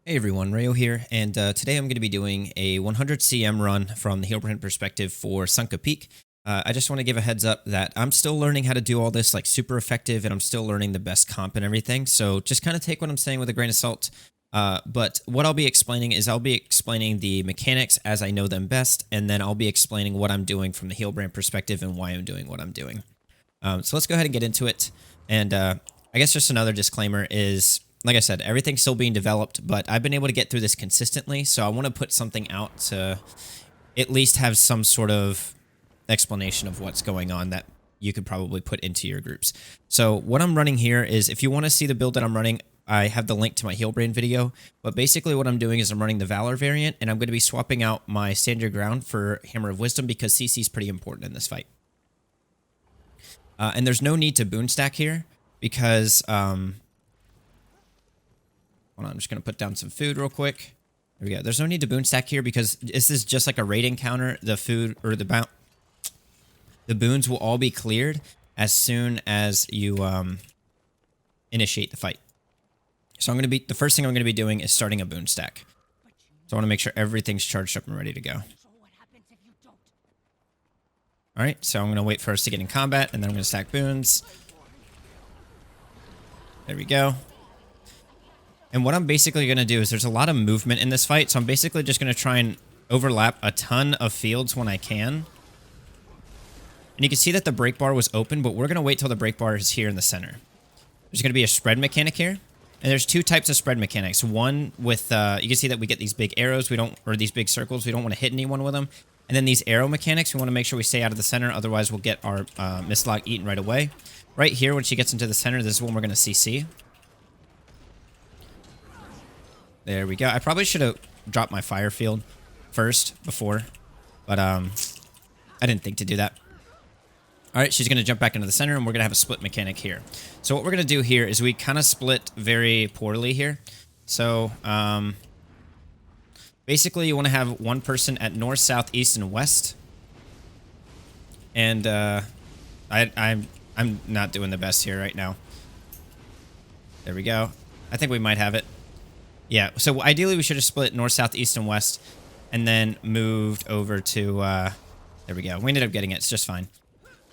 Hey everyone, Rayo here, and today I'm going to be doing a 100 CM run from the Healbrand perspective for Sunqua Peak. I just want to give a heads up that I'm still learning how to do all this like super effective, and I'm still learning the best comp and everything, so just kind of take what I'm saying with a grain of salt. But what I'll be explaining is I'll be explaining the mechanics as I know them best, and then I'll be explaining what I'm doing from the Healbrand perspective and why I'm doing what I'm doing. So let's go ahead and get into it, and I guess just another disclaimer is, like I said, everything's still being developed, but I've been able to get through this consistently, so I want to put something out to at least have some sort of explanation of what's going on that you could probably put into your groups. So what I'm running here is, if you want to see the build that I'm running, I have the link to my Healbrand video, but basically what I'm doing is I'm running the Valor variant, and I'm going to be swapping out my Stand Your Ground for Hammer of Wisdom because CC is pretty important in this fight. And there's no need to boon stack here because... Hold on, I'm just going to put down some food real quick. There we go. There's no need to boon stack here because this is just like a raid encounter. The food or the boons will all be cleared as soon as you initiate the fight. So I'm going to be, the first thing I'm going to be doing is starting a boon stack. So I want to make sure everything's charged up and ready to go. All right, so I'm going to wait for us to get in combat, and then I'm going to stack boons. There we go. And what I'm basically going to do is, there's a lot of movement in this fight, so I'm basically just going to try and overlap a ton of fields when I can. And you can see that the break bar was open, but we're going to wait till the break bar is here in the center. There's going to be a spread mechanic here. And there's two types of spread mechanics. One with, you can see that we get these big arrows, or these big circles, we don't want to hit anyone with them. And then these arrow mechanics, we want to make sure we stay out of the center, otherwise we'll get our mislock eaten right away. Right here, when she gets into the center, this is when we're going to CC. There we go. I probably should have dropped my fire field first before, but I didn't think to do that. All right, she's going to jump back into the center, and we're going to have a split mechanic here. So what we're going to do here is we kind of split very poorly here. So basically, you want to have one person at north, south, east, and west. And I'm not doing the best here right now. There we go. I think we might have it. Yeah, so ideally we should have split north, south, east, and west, and then moved over to, there we go. We ended up getting it. It's just fine.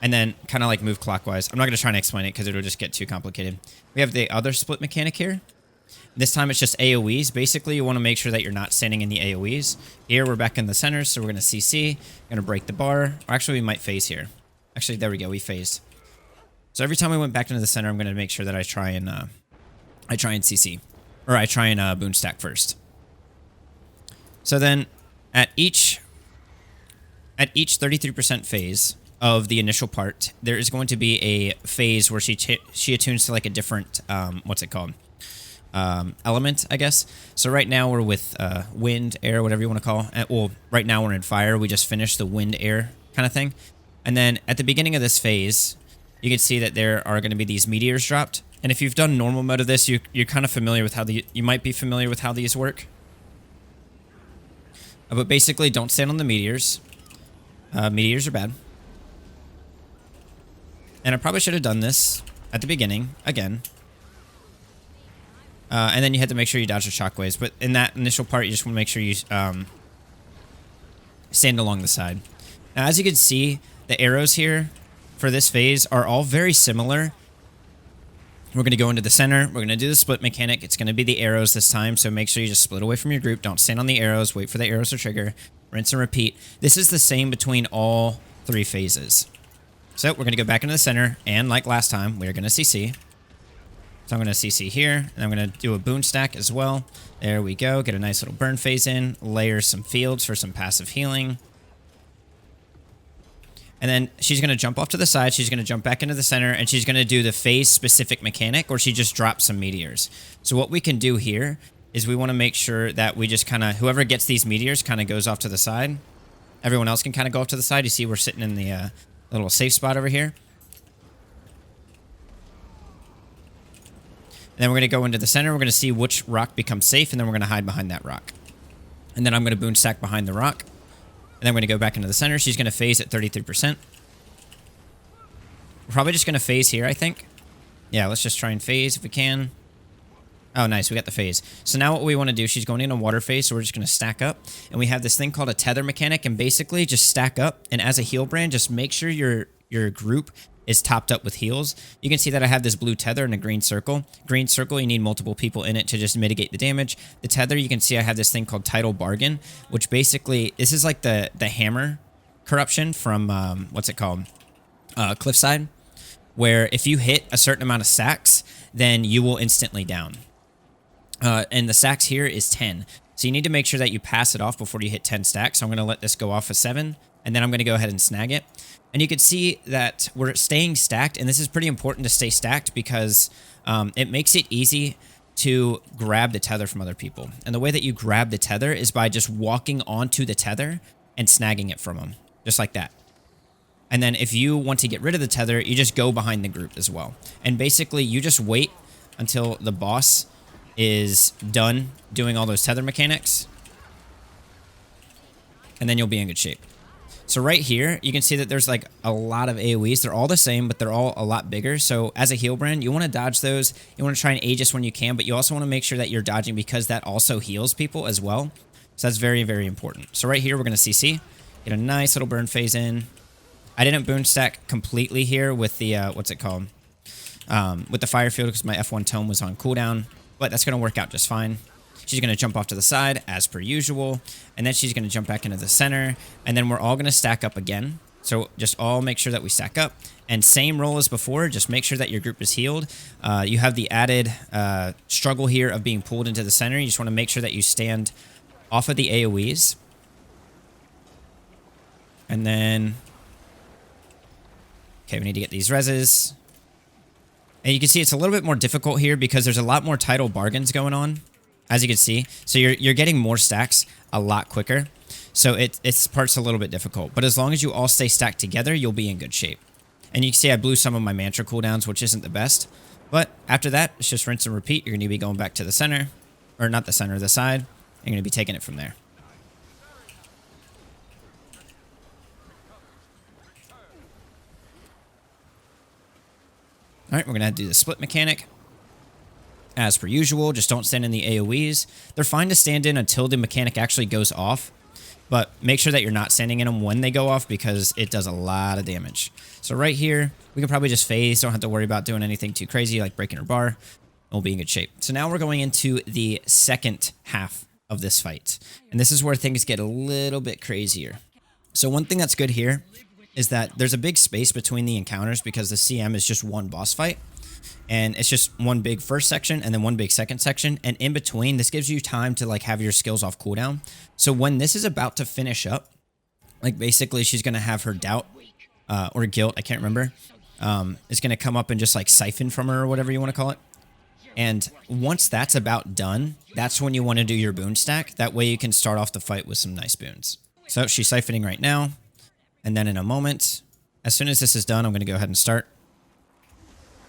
And then kind of like move clockwise. I'm not going to try and explain it because it'll just get too complicated. We have the other split mechanic here. This time it's just AoEs. Basically, you want to make sure that you're not standing in the AoEs. Here, we're back in the center, so we're going to CC. Going to break the bar. Or actually, we might phase here. Actually, there we go. We phased. So every time we went back into the center, I'm going to make sure that I try and CC. Or I try and boon stack first. So then, at each 33% phase of the initial part, there is going to be a phase where she attunes to like a different what's it called? Element, I guess. So right now we're with wind, air, whatever you want to call it. Well, right now we're in fire. We just finished the wind, air kind of thing. And then at the beginning of this phase, you can see that there are going to be these meteors dropped. And if you've done normal mode of this, you're kind of familiar with how you might be familiar with how these work. But basically, don't stand on the meteors. Meteors are bad. And I probably should have done this at the beginning, again. And then you had to make sure you dodge the shockwaves. But in that initial part, you just want to make sure you stand along the side. Now, as you can see, the arrows here for this phase are all very similar. We're going to go into the center. We're going to do the split mechanic. It's going to be the arrows this time, so make sure you just split away from your group. Don't stand on the arrows. Wait for the arrows to trigger. Rinse and repeat. This is the same between all three phases. So we're going to go back into the center, and like last time, we're going to CC. So I'm going to CC here, and I'm going to do a boon stack as well. There we go. Get a nice little burn phase in. Layer some fields for some passive healing. And then she's going to jump off to the side. She's going to jump back into the center, and she's going to do the phase-specific mechanic, or she just drops some meteors. So what we can do here is we want to make sure that we just kind of, whoever gets these meteors kind of goes off to the side. Everyone else can kind of go off to the side. You see we're sitting in the little safe spot over here. And then we're going to go into the center. We're going to see which rock becomes safe, and then we're going to hide behind that rock. And then I'm going to boon stack behind the rock. And then we're going to go back into the center. She's going to phase at 33%. We're probably just going to phase here, I think. Yeah, let's just try and phase if we can. Oh, nice. We got the phase. So now what we want to do, she's going in a water phase, so we're just going to stack up. And we have this thing called a tether mechanic, and basically just stack up. And as a heal brand, just make sure your group is topped up with heals. You can see that I have this blue tether and a green circle. Green circle, you need multiple people in it to just mitigate the damage. The tether, you can see I have this thing called Tidal Bargain, which basically, this is like the hammer corruption from, what's it called? Cliffside, where if you hit a certain amount of stacks, then you will instantly down. And the stacks here is 10. So you need to make sure that you pass it off before you hit 10 stacks. So I'm going to let this go off of 7, and then I'm going to go ahead and snag it. And you can see that we're staying stacked, and this is pretty important to stay stacked because it makes it easy to grab the tether from other people. And the way that you grab the tether is by just walking onto the tether and snagging it from them, just like that. And then if you want to get rid of the tether, you just go behind the group as well. And basically, you just wait until the boss is done doing all those tether mechanics, and then you'll be in good shape. So right here, you can see that there's like a lot of AoEs. They're all the same, but they're all a lot bigger. So as a heal brand, you want to dodge those. You want to try and Aegis when you can, but you also want to make sure that you're dodging because that also heals people as well. So that's very, very important. So right here, we're going to CC. Get a nice little burn phase in. I didn't boon stack completely here with the, what's it called? With the fire field because my F1 tome was on cooldown, but that's going to work out just fine. She's going to jump off to the side, as per usual, and then she's going to jump back into the center, and then we're all going to stack up again. So just all make sure that we stack up, and same roll as before, just make sure that your group is healed. You have the added struggle here of being pulled into the center. You just want to make sure that you stand off of the AoEs. And then, okay, we need to get these reses. And you can see it's a little bit more difficult here because there's a lot more tidal bargains going on, as you can see. So you're getting more stacks a lot quicker. So it's part's a little bit difficult. But as long as you all stay stacked together, you'll be in good shape. And you can see I blew some of my mantra cooldowns, which isn't the best. But after that, it's just rinse and repeat. You're going to be going back to the center. Or not the center, the side. You're going to be taking it from there. All right, we're going to do the split mechanic. As per usual, just don't stand in the AoEs. They're fine to stand in until the mechanic actually goes off, but make sure that you're not standing in them when they go off because it does a lot of damage. So right here, we can probably just phase. Don't have to worry about doing anything too crazy like breaking her bar. We'll be in good shape. So now we're going into the second half of this fight, and this is where things get a little bit crazier. So one thing that's good here is that there's a big space between the encounters because the CM is just one boss fight. And it's just one big first section and then one big second section. And in between, this gives you time to like have your skills off cooldown. So when this is about to finish up, like basically she's going to have her doubt or guilt, I can't remember, is going to come up and just like siphon from her or whatever you want to call it. And once that's about done, that's when you want to do your boon stack. That way you can start off the fight with some nice boons. So she's siphoning right now. And then in a moment, as soon as this is done, I'm going to go ahead and start.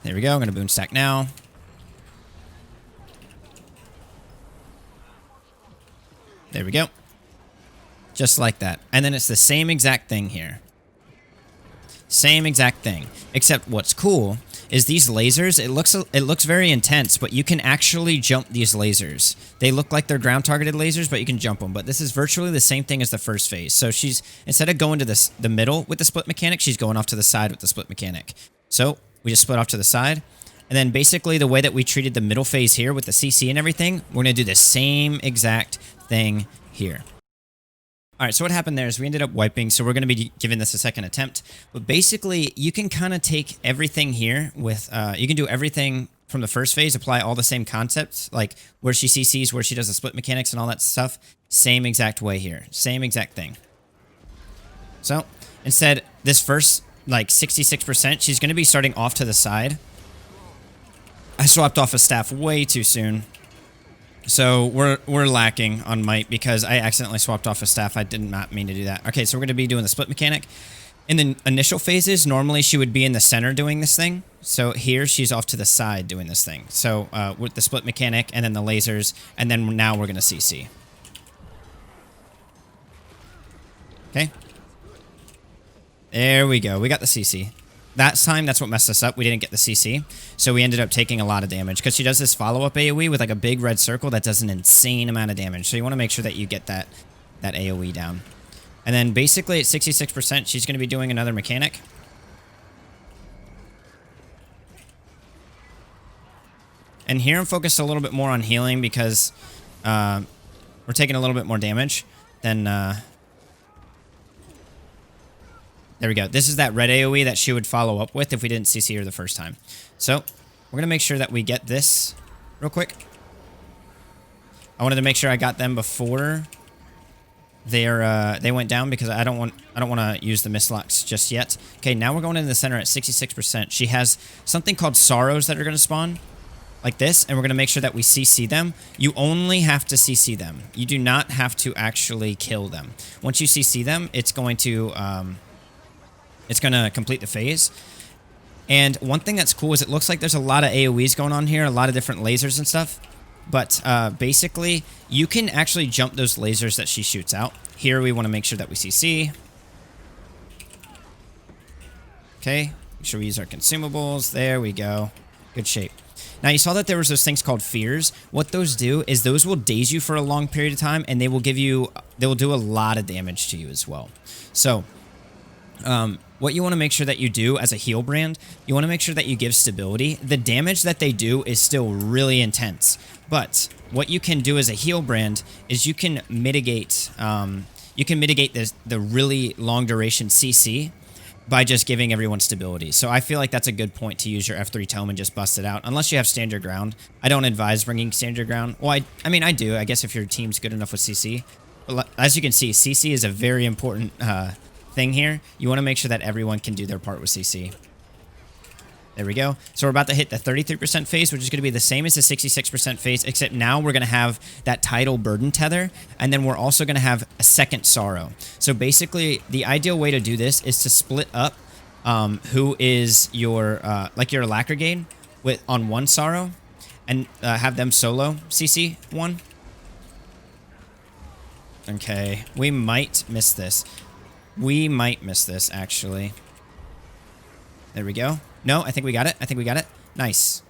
There we go. I'm going to boon stack now. There we go. Just like that. And then it's the same exact thing here. Same exact thing. Except what's cool is these lasers, it looks very intense, but you can actually jump these lasers. They look like they're ground targeted lasers, but you can jump them. But this is virtually the same thing as the first phase. So she's, instead of going to the middle with the split mechanic, she's going off to the side with the split mechanic. So we just split off to the side. And then basically the way that we treated the middle phase here with the CC and everything, we're going to do the same exact thing here. All right, so what happened there is we ended up wiping, so we're going to be giving this a second attempt. But basically, you can kind of take everything here with, you can do everything from the first phase, apply all the same concepts, like where she CCs, where she does the split mechanics and all that stuff. Same exact way here. Same exact thing. So instead, this first, like 66%, she's going to be starting off to the side. I swapped off a staff way too soon. So we're lacking on might because I accidentally swapped off a staff. I did not mean to do that. Okay, so we're going to be doing the split mechanic. In the initial phases, normally she would be in the center doing this thing. So here she's off to the side doing this thing. So with the split mechanic and then the lasers, and then now we're going to CC. Okay. There we go. We got the CC. that time, that's what messed us up. We didn't get the CC, so we ended up taking a lot of damage because she does this follow-up AoE with like a big red circle that does an insane amount of damage. So you want to make sure that you get that AoE down. And then basically at 66%, she's going to be doing another mechanic. And here I'm focused a little bit more on healing because we're taking a little bit more damage than... There we go. This is that red AoE that she would follow up with if we didn't CC her the first time. So we're going to make sure that we get this real quick. I wanted to make sure I got them before they went down because I don't want to use the mislocks just yet. Okay, now we're going in the center at 66%. She has something called sorrows that are going to spawn like this, and we're going to make sure that we CC them. You only have to CC them. You do not have to actually kill them. Once you CC them, it's going to complete the phase. And one thing that's cool is it looks like there's a lot of AoEs going on here, a lot of different lasers and stuff. But basically, you can actually jump those lasers that she shoots out. Here, we want to make sure that we CC. Okay, make sure we use our consumables. There we go. Good shape. Now, you saw that there was those things called fears. What those do is those will daze you for a long period of time, and they will do a lot of damage to you as well. So, what you want to make sure that you do as a Healbrand, you want to make sure that you give stability. The damage that they do is still really intense, but what you can do as a Healbrand is you can mitigate the really long duration CC by just giving everyone stability. So I feel like that's a good point to use your F3 tome and just bust it out. Unless you have stand your ground. I don't advise bringing stand your ground. Well, I mean, I do, I guess, if your team's good enough with CC. But as you can see, CC is a very important thing here. You want to make sure that everyone can do their part with CC. There we go. So we're about to hit the 33% phase, which is going to be the same as the 66% phase, except now we're going to have that tidal burden tether, and then we're also going to have a second sorrow. So basically, the ideal way to do this is to split up who is your, like your Alacrigade on one sorrow, and have them solo CC one. Okay, we might miss this. We might miss this, actually. There we go. No, I think we got it. I think we got it. Nice.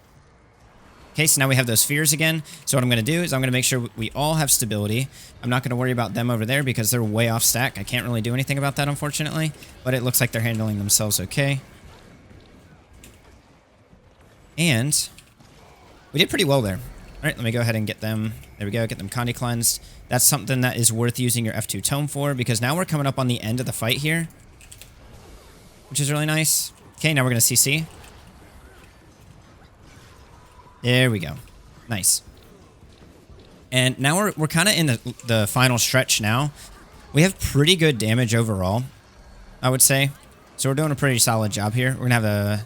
Okay, so now we have those fears again. So what I'm going to do is I'm going to make sure we all have stability. I'm not going to worry about them over there because they're way off stack. I can't really do anything about that, unfortunately. But it looks like they're handling themselves okay. And we did pretty well there. All right, let me go ahead and get them. There we go. Get them Condi cleansed. That's something that is worth using your F2 tome for because now we're coming up on the end of the fight here, which is really nice. Okay, now we're going to CC. There we go. Nice. And now we're kind of in the final stretch now. We have pretty good damage overall, I would say. So we're doing a pretty solid job here. We're going to have a...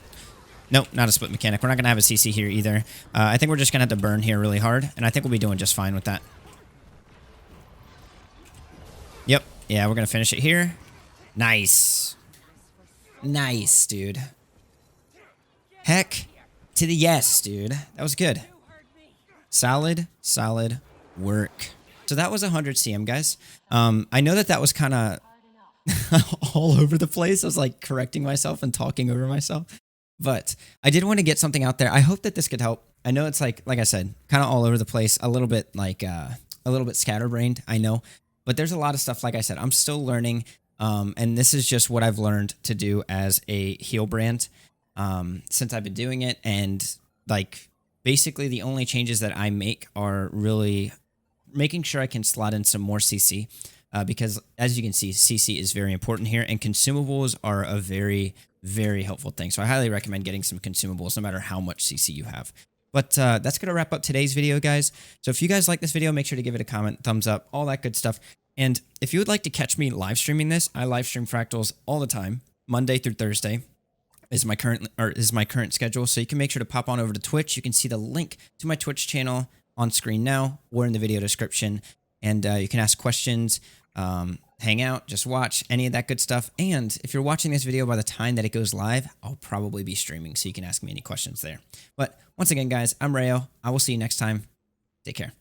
Nope, not a split mechanic. We're not going to have a CC here either. I think we're just going to have to burn here really hard, and I think we'll be doing just fine with that. Yep. Yeah, we're going to finish it here. Nice. Nice, dude. Heck to the yes, dude. That was good. Solid, solid work. So that was 100 CM, guys. I know that was kind of all over the place. I was like correcting myself and talking over myself. But I did want to get something out there. I hope that this could help. I know it's like I said, kind of all over the place, a little bit like a little bit scatterbrained, I know. But there's a lot of stuff, like I said, I'm still learning. And this is just what I've learned to do as a Healbrand since I've been doing it. And like basically the only changes that I make are really making sure I can slot in some more CC because as you can see, CC is very important here and consumables are a very, very helpful thing. So I highly recommend getting some consumables no matter how much CC you have. But that's going to wrap up today's video, guys. So if you guys like this video, make sure to give it a comment, thumbs up, all that good stuff. And if you would like to catch me live streaming this, I live stream Fractals all the time, Monday through Thursday is my current schedule. So you can make sure to pop on over to Twitch. You can see the link to my Twitch channel on screen now or in the video description. And you can ask questions, hang out, just watch, any of that good stuff. And if you're watching this video by the time that it goes live, I'll probably be streaming, so you can ask me any questions there. But once again, guys, I'm Rayo. I will see you next time. Take care.